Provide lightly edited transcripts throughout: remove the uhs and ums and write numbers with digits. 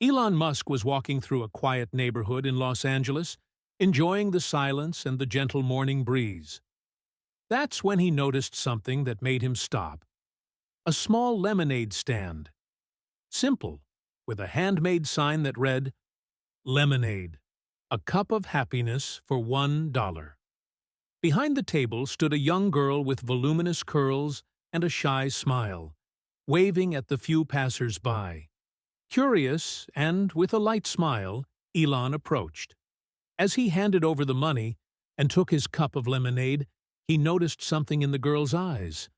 Elon Musk was walking through a quiet neighborhood in Los Angeles, enjoying the silence and the gentle morning breeze. That's when he noticed something that made him stop. A small lemonade stand. Simple, with a handmade sign that read, "Lemonade, a cup of happiness for $1." Behind the table stood a young girl with voluminous curls and a shy smile, waving at the few passers-by. Curious and with a light smile, Elon approached. As he handed over the money and took his cup of lemonade, he noticed something in the girl's eyes,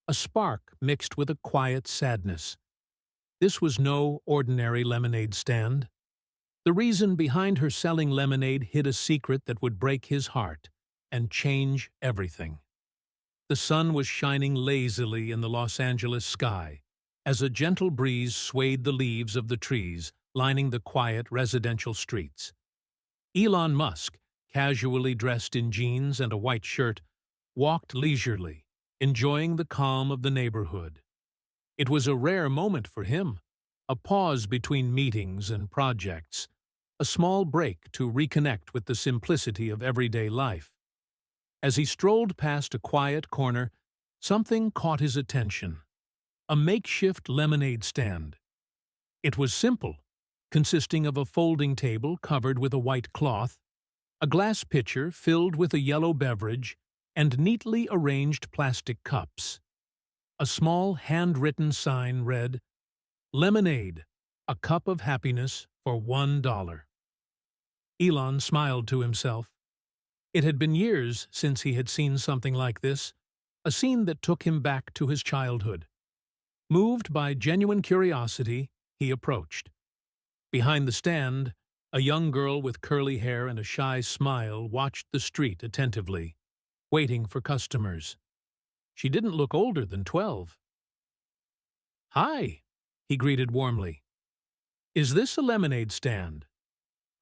a spark mixed with a quiet sadness. This was no ordinary lemonade stand. The reason behind her selling lemonade hid a secret that would break his heart and change everything. The sun was shining lazily in the Los Angeles sky, as a gentle breeze swayed the leaves of the trees lining the quiet residential streets. Elon Musk, casually dressed in jeans and a white shirt, walked leisurely, enjoying the calm of the neighborhood. It was a rare moment for him, a pause between meetings and projects, a small break to reconnect with the simplicity of everyday life. As he strolled past a quiet corner, something caught his attention. A makeshift lemonade stand. It was simple, consisting of a folding table covered with a white cloth, a glass pitcher filled with a yellow beverage, and neatly arranged plastic cups. A small handwritten sign read, "Lemonade, a cup of happiness for $1." Elon smiled to himself. It had been years since he had seen something like this, a scene that took him back to his childhood. Moved by genuine curiosity, he approached. Behind the stand, a young girl with curly hair and a shy smile watched the street attentively, waiting for customers. She didn't look older than 12. "Hi," he greeted warmly. "Is this a lemonade stand?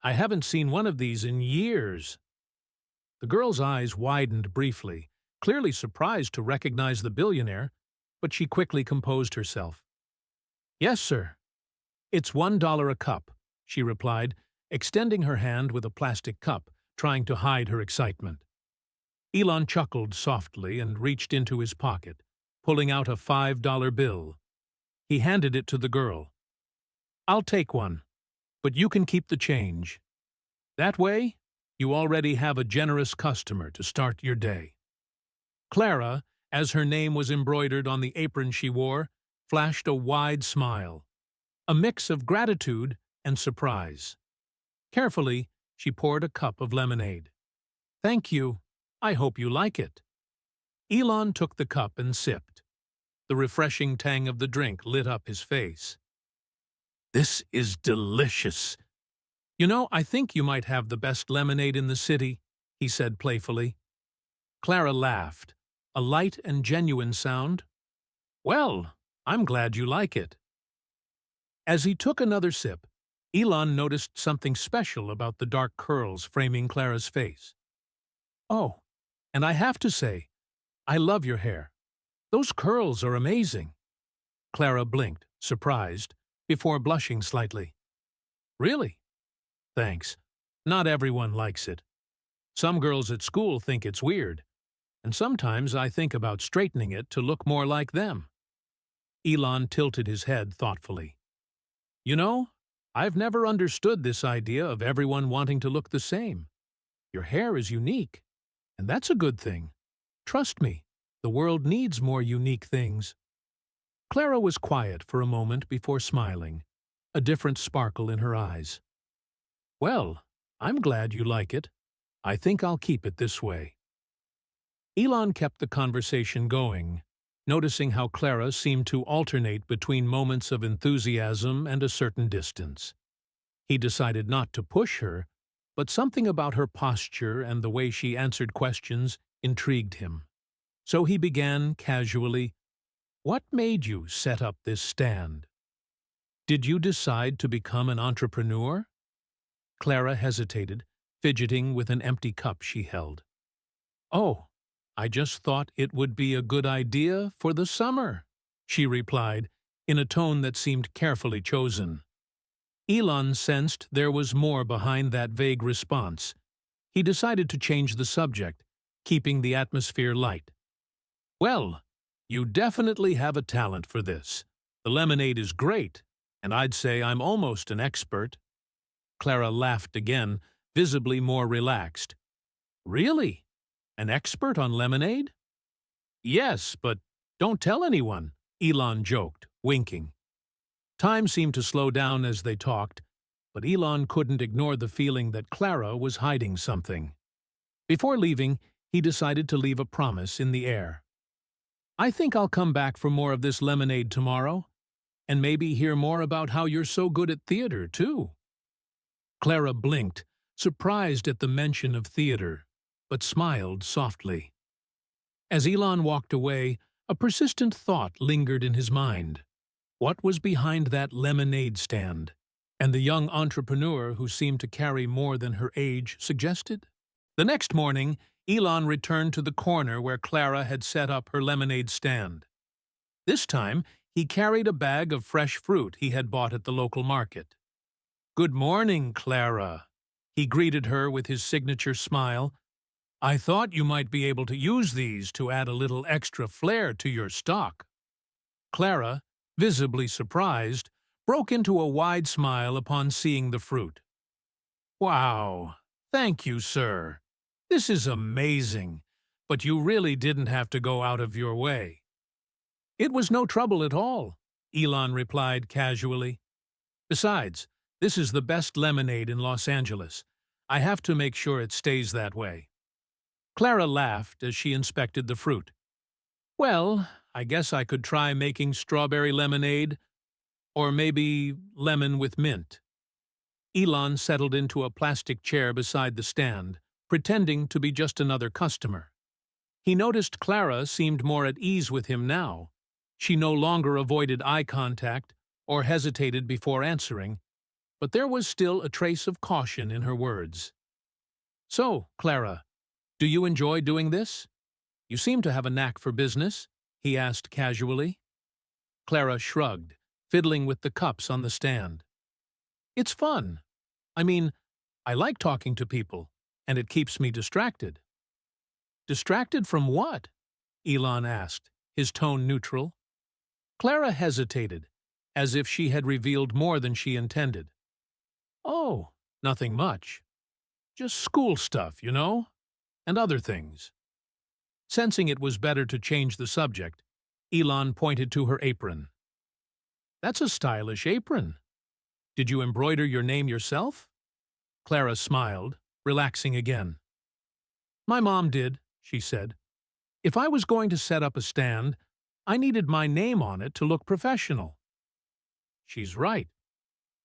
I haven't seen one of these in years." The girl's eyes widened briefly, clearly surprised to recognize the billionaire, but she quickly composed herself. "Yes, sir. It's $1 a cup," she replied, extending her hand with a plastic cup, trying to hide her excitement. Elon chuckled softly and reached into his pocket, pulling out a $5 bill. He handed it to the girl. "I'll take one, but you can keep the change. That way, you already have a generous customer to start your day." Clara, as her name was embroidered on the apron she wore, flashed a wide smile, a mix of gratitude and surprise. Carefully, she poured a cup of lemonade. "Thank you. I hope you like it." Elon took the cup and sipped. The refreshing tang of the drink lit up his face. "This is delicious. You know, I think you might have the best lemonade in the city," he said playfully. Clara laughed, a light and genuine sound. "Well, I'm glad you like it." As he took another sip, Elon noticed something special about the dark curls framing Clara's face. "Oh, and I have to say, I love your hair. Those curls are amazing." Clara blinked, surprised, before blushing slightly. "Really? Thanks. Not everyone likes it. Some girls at school think it's weird, and sometimes I think about straightening it to look more like them." Elon tilted his head thoughtfully. "You know, I've never understood this idea of everyone wanting to look the same. Your hair is unique, and that's a good thing. Trust me, the world needs more unique things." Clara was quiet for a moment before smiling, a different sparkle in her eyes. "Well, I'm glad you like it. I think I'll keep it this way." Elon kept the conversation going, noticing how Clara seemed to alternate between moments of enthusiasm and a certain distance. He decided not to push her, but something about her posture and the way she answered questions intrigued him. So he began casually, "What made you set up this stand? Did you decide to become an entrepreneur?" Clara hesitated, fidgeting with an empty cup she held. "Oh, I just thought it would be a good idea for the summer," she replied, in a tone that seemed carefully chosen. Elon sensed there was more behind that vague response. He decided to change the subject, keeping the atmosphere light. Well, you definitely have a talent for this. The lemonade is great, and I'd say I'm almost an expert. Clara laughed again, visibly more relaxed. Really? An expert on lemonade? Yes, but don't tell anyone, Elon joked, winking. Time seemed to slow down as they talked, but Elon couldn't ignore the feeling that Clara was hiding something. Before leaving, he decided to leave a promise in the air. I think I'll come back for more of this lemonade tomorrow, and maybe hear more about how you're so good at theater, too. Clara blinked, surprised at the mention of theater, but smiled softly. As Elon walked away, a persistent thought lingered in his mind. What was behind that lemonade stand? And the young entrepreneur who seemed to carry more than her age suggested? The next morning, Elon returned to the corner where Clara had set up her lemonade stand. This time, he carried a bag of fresh fruit he had bought at the local market. "Good morning, Clara," he greeted her with his signature smile. "I thought you might be able to use these to add a little extra flair to your stock." Clara, visibly surprised, broke into a wide smile upon seeing the fruit. "Wow, thank you, sir. This is amazing, but you really didn't have to go out of your way." "It was no trouble at all," Elon replied casually. "Besides, this is the best lemonade in Los Angeles. I have to make sure it stays that way." Clara laughed as she inspected the fruit. "Well, I guess I could try making strawberry lemonade, or maybe lemon with mint." Elon settled into a plastic chair beside the stand, pretending to be just another customer. He noticed Clara seemed more at ease with him now. She no longer avoided eye contact or hesitated before answering, but there was still a trace of caution in her words. "So, Clara, do you enjoy doing this? You seem to have a knack for business," he asked casually. Clara shrugged, fiddling with the cups on the stand. "It's fun. I mean, I like talking to people, and it keeps me distracted." "Distracted from what?" Elon asked, his tone neutral. Clara hesitated, as if she had revealed more than she intended. "Oh, nothing much. Just school stuff, you know, and other things." Sensing it was better to change the subject, Elon pointed to her apron. "That's a stylish apron. Did you embroider your name yourself?" Clara smiled, relaxing again. "My mom did," she said. "If I was going to set up a stand, I needed my name on it to look professional." "She's right.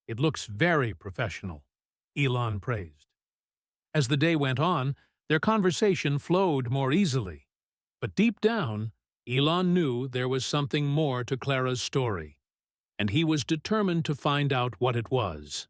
It looks very professional," Elon praised. As the day went on, their conversation flowed more easily. But deep down, Elon knew there was something more to Clara's story, and he was determined to find out what it was.